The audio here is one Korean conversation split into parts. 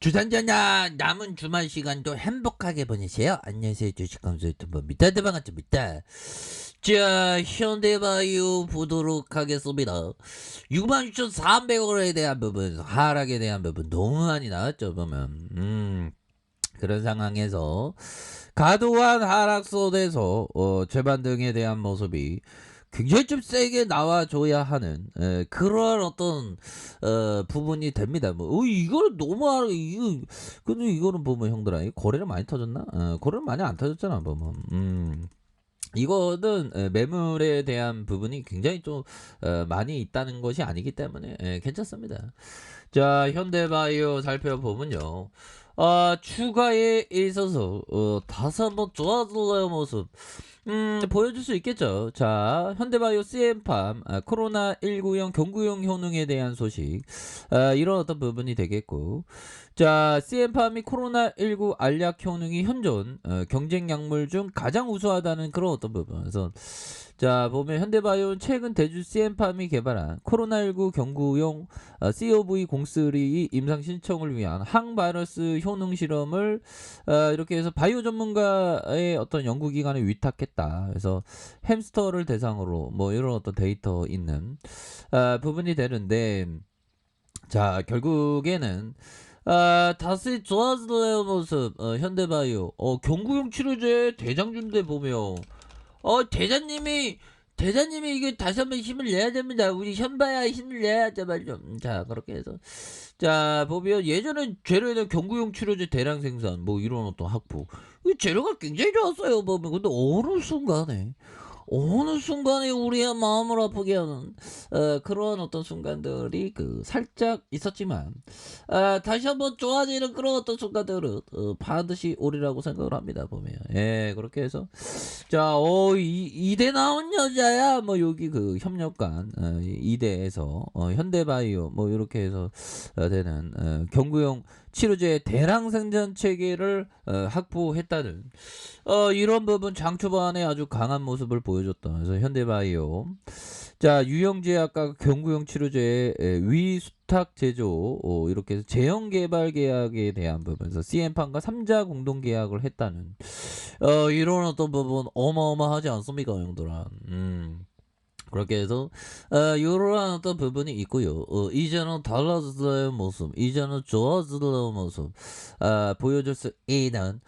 주산전야 남은 주말 시간도 행복하게 보내세요. 안녕하세요. 주식감사 유튜버 미타드 반갑습니다. 자, 현대바이오 보도록 하겠습니다. 66,400원에 대한 부분, 하락에 대한 부분 너무 많이 나왔죠, 보면. 그런 상황에서 과도한 하락 속에서 재반등에 대한 모습이 굉장히 좀 세게 나와줘야 하는 그런 어떤 부분이 됩니다. 뭐 이거는 너무 이거 근데 이거는 보면 형들아 이 거래를 많이 터졌나? 거래를 많이 안 터졌잖아 보면. 이거는 매물에 대한 부분이 굉장히 좀 많이 있다는 것이 아니기 때문에 괜찮습니다. 자, 현대바이오 살펴보면요. 추가에 있어서 다시 한번 좋아질래요 모습 보여줄 수 있겠죠. 자, 현대바이오 CM팜 코로나19형 경구용 효능에 대한 소식 이런 어떤 부분이 되겠고, 자, CM팜이 코로나19 알약 효능이 현존 경쟁 약물 중 가장 우수하다는 그런 어떤 부분. 그래서 자, 보면 현대바이오는 최근 대주 CM팜이 개발한 코로나19 경구용 COV03 임상 신청을 위한 항바이러스 효능 실험을 이렇게 해서 바이오 전문가의 어떤 연구기관에 위탁했다. 그래서 햄스터를 대상으로 뭐 이런 어떤 데이터 있는 부분이 되는데, 자, 결국에는 다시 좋아지는 모습 현대바이오 경구용 치료제 대장주인데 보면 대장님이 이게 다시 한번 힘을 내야 됩니다. 우리 현바야 힘을 내야 제발 좀. 자, 그렇게 해서 자, 보면 예전에 재료에는 경구용 치료제 대량 생산 뭐 이런 어떤 확보 이 재료가 굉장히 좋았어요 보면. 근데 어느 순간에 우리의 마음을 아프게 하는 그런 어떤 순간들이 살짝 있었지만 다시 한번 좋아지는 그런 어떤 순간들은 반드시 오리라고 생각을 합니다 보면. 예, 그렇게 해서 자, 이대 나온 여자야 뭐 여기 협력관 이대에서 현대바이오 뭐 이렇게 해서 되는 경구용 치료제 대량 생산 체계를 확보했다는 이런 부분 장 초반에 아주 강한 모습을 보여줬던 그래서 현대바이오. 자, 유형제약과 경구용 치료제의 위수탁 제조 이렇게 해서 제형 개발 계약에 대한 부분에서 CM팜과 3자 공동 계약을 했다는 이런 어떤 부분 어마어마하지 않습니까 형들아. 그렇게 해서 이러한 어떤 부분이 있고요. 이제는 달라지는 모습, 이제는 좋아지는 모습 보여줄 수 있는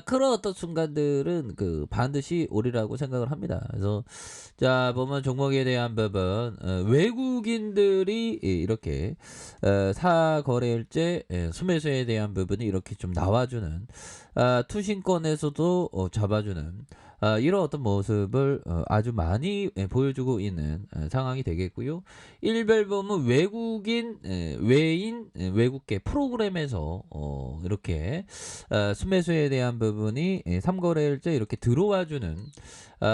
그런 어떤 순간들은 반드시 오리라고 생각을 합니다. 그래서 자, 보면 종목에 대한 부분 외국인들이 이렇게 사거래일제 수매수에 대한 부분이 이렇게 좀 나와주는 투신권에서도 잡아주는 이런 어떤 모습을 아주 많이 보여주고 있는 상황이 되겠고요. 일별 보면 외인 외국계 프로그램에서 이렇게 수매수에 대한 부분이 삼거래일제 이렇게 들어와주는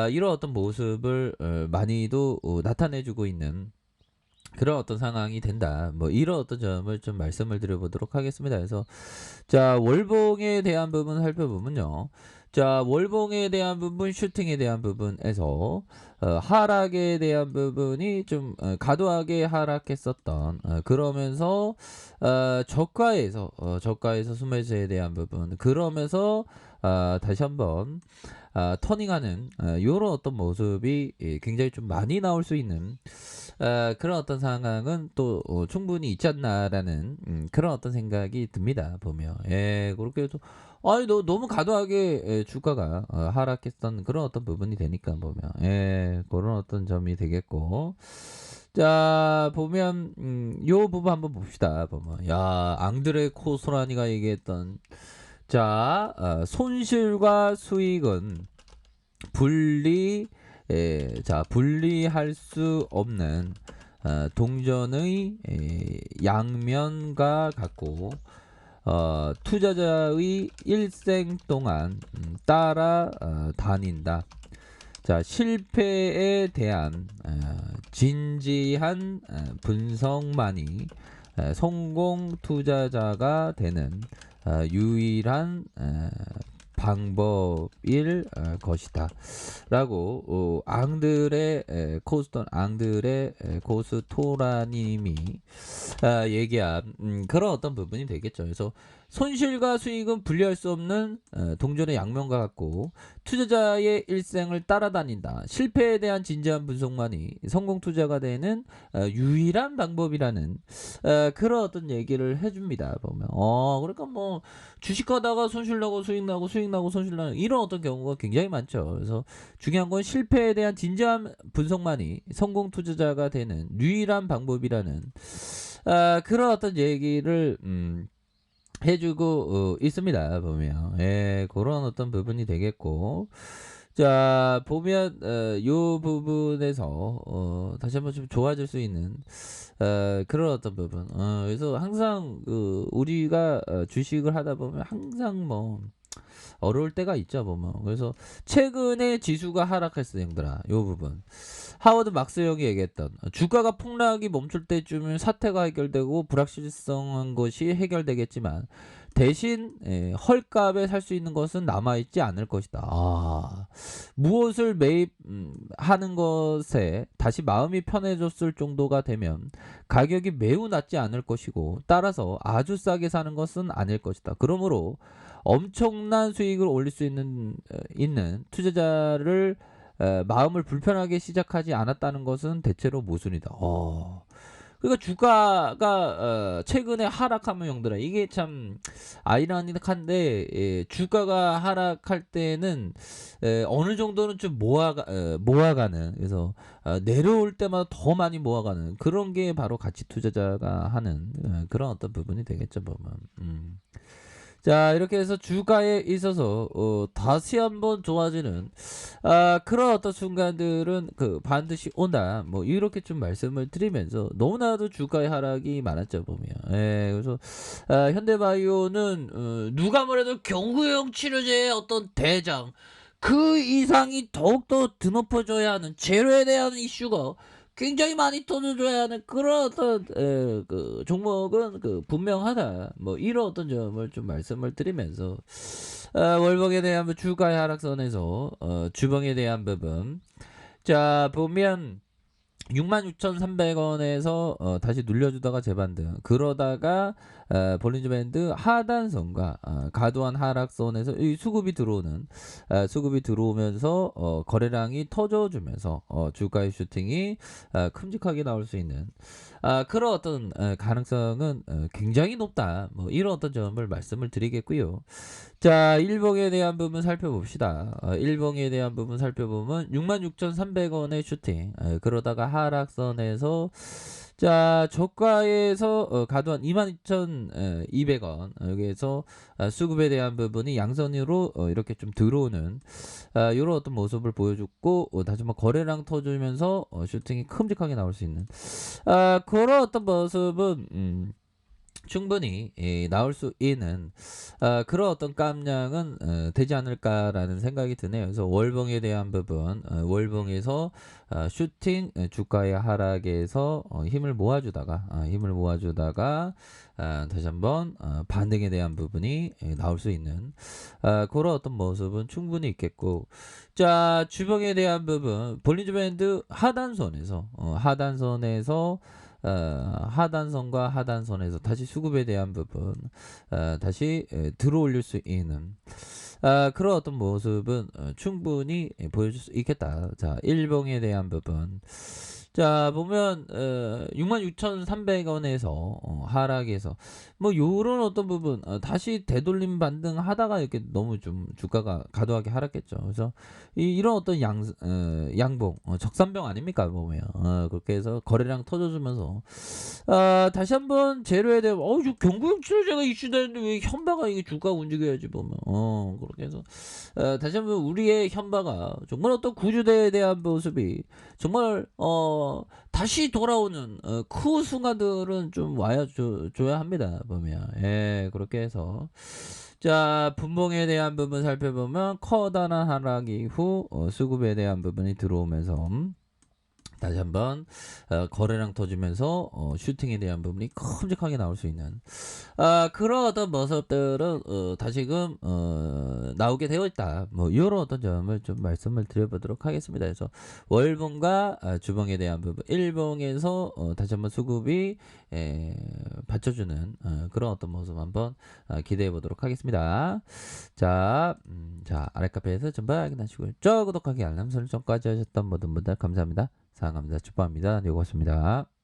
이런 어떤 모습을 많이도 나타내주고 있는 그런 어떤 상황이 된다. 뭐 이런 어떤 점을 좀 말씀을 드려보도록 하겠습니다. 그래서 자, 월봉에 대한 부분 살펴보면요. 자, 월봉에 대한 부분, 슈팅에 대한 부분에서 하락에 대한 부분이 좀 과도하게 하락했었던 그러면서 저가에서 수매수에 대한 부분 그러면서 다시 한번 터닝하는 이런 어떤 모습이 굉장히 좀 많이 나올 수 있는 그런 어떤 상황은 또 충분히 있지 않나라는 그런 어떤 생각이 듭니다 보면. 예, 그렇게 해서 아니 너무 과도하게 주가가 하락했던 그런 어떤 부분이 되니까 보면. 예, 그런 어떤 점이 되겠고. 자, 보면 요 부분 한번 봅시다 보면. 야, 앙드레 코소라니가 얘기했던 자, 손실과 수익은 분리할 수 없는 동전의 양면과 같고 투자자의 일생 동안 따라 다닌다. 자, 실패에 대한 진지한 분석만이 성공 투자자가 되는 유일한 방법일 것이다 라고 앙드레 코스턴 앙드레 코스토라님이 얘기한 그런 어떤 부분이 되겠죠. 그래서 손실과 수익은 분리할 수 없는 동전의 양면과 같고 투자자의 일생을 따라다닌다. 실패에 대한 진지한 분석만이 성공 투자가 되는 유일한 방법이라는 그런 어떤 얘기를 해줍니다. 보면 그러니까 뭐 주식하다가 손실 나고 수익 나고 수익 나고 손실 나는 이런 어떤 경우가 굉장히 많죠. 그래서 중요한 건 실패에 대한 진지한 분석만이 성공 투자자가 되는 유일한 방법이라는 그런 어떤 얘기를 해주고 있습니다. 보면 그런 어떤 부분이 되겠고 자 보면 요 부분에서 다시 한번 좀 좋아질 수 있는 그런 어떤 부분 그래서 항상 우리가 주식을 하다 보면 항상 뭐 어려울 때가 있죠 보면. 그래서 최근에 지수가 하락했어 형들아 요 부분 하워드 막스 형이 얘기했던 주가가 폭락이 멈출 때쯤은 사태가 해결되고 불확실성한 것이 해결되겠지만 대신 헐값에 살 수 있는 것은 남아있지 않을 것이다. 무엇을 매입하는 것에 다시 마음이 편해졌을 정도가 되면 가격이 매우 낮지 않을 것이고 따라서 아주 싸게 사는 것은 아닐 것이다. 그러므로 엄청난 수익을 올릴 수 있는 투자자를 마음을 불편하게 시작하지 않았다는 것은 대체로 모순이다. 그러니까 주가가 최근에 하락하면 형들아 이게 참 아이러니한데 주가가 하락할 때는 어느 정도는 좀 모아가는 그래서 내려올 때마다 더 많이 모아가는 그런 게 바로 가치 투자자가 하는 그런 어떤 부분이 되겠죠 보면. 자 이렇게 해서 주가에 있어서 다시 한번 좋아지는 그런 어떤 순간들은 반드시 온다 뭐 이렇게 좀 말씀을 드리면서 너무나도 주가의 하락이 많았죠 보면 그래서 현대바이오는 누가 뭐래도 경구용 치료제의 어떤 대장 그 이상이 더욱더 드높아져야 하는 재료에 대한 이슈가 굉장히 많이 터져줘야 하는 그런 어떤 종목은 분명하다. 뭐 이런 어떤 점을 좀 말씀을 드리면서 월봉에 대한 주가의 하락선에서 주봉에 대한 부분 자 보면 66,300원에서 다시 눌려주다가 재반등 그러다가 볼린저 밴드 하단선과 과도한 하락선에서 이 수급이 들어오면서 거래량이 터져주면서 주가의 슈팅이 큼직하게 나올 수 있는 그런 어떤 가능성은 굉장히 높다 뭐 이런 어떤 점을 말씀을 드리겠고요. 자 일봉에 대한 부분 살펴봅시다. 일봉에 대한 부분 살펴보면 66,300원의 슈팅 그러다가 하락선에서 자 저가에서 과도한 22,200원 여기에서 수급에 대한 부분이 양선으로 이렇게 좀 들어오는 이런 어떤 모습을 보여줬고 다시 한번 거래량 터주면서 슈팅이 큼직하게 나올 수 있는 그런 어떤 모습은 충분히 나올 수 있는 그런 어떤 깜냥은 되지 않을까라는 생각이 드네요. 그래서 월봉에 대한 부분 월봉에서 슈팅 주가의 하락에서 힘을 모아주다가 다시 한번 반등에 대한 부분이 나올 수 있는 그런 어떤 모습은 충분히 있겠고 자 주봉에 대한 부분 볼린저 밴드 하단선에서 하단선과 하단선에서 다시 수급에 대한 부분 다시 들어올릴 수 있는 그런 어떤 모습은 충분히 보여줄 수 있겠다. 자 일봉에 대한 부분 자 보면 66,300원에서 하락해서 뭐 요런 어떤 부분 다시 되돌림 반등 하다가 이렇게 너무 좀 주가가 과도하게 하락했죠. 그래서 이런 어떤 양봉 적산병 아닙니까 보면 그렇게 해서 거래량 터져주면서 다시 한번 재료에 대한 경구용 치료제가 이슈되는데 왜 현바가 이게 주가 움직여야지 보면 그렇게 해서 다시 한번 우리의 현바가 정말 어떤 구조대에 대한 모습이 정말 다시 돌아오는 그 순간들은 좀 줘야 합니다 보면 그렇게 해서 자 분봉에 대한 부분 살펴보면 커다란 하락 이후 수급에 대한 부분이 들어오면서 다시 한번 거래량 터지면서 슈팅에 대한 부분이 큼직하게 나올 수 있는 그런 어떤 모습들은 다시금 나오게 되어 있다. 뭐 이런 어떤 점을 좀 말씀을 드려보도록 하겠습니다. 그래서 월봉과 주봉에 대한 부분, 일봉에서 다시 한번 수급이 받쳐주는 그런 어떤 모습 한번 기대해 보도록 하겠습니다. 자, 아래 카페에서 전부 확인하시고요. 구독하기 알람 설정까지 하셨던 모든 분들 감사합니다. 사랑합니다. 축복합니다. 네, 고맙습니다.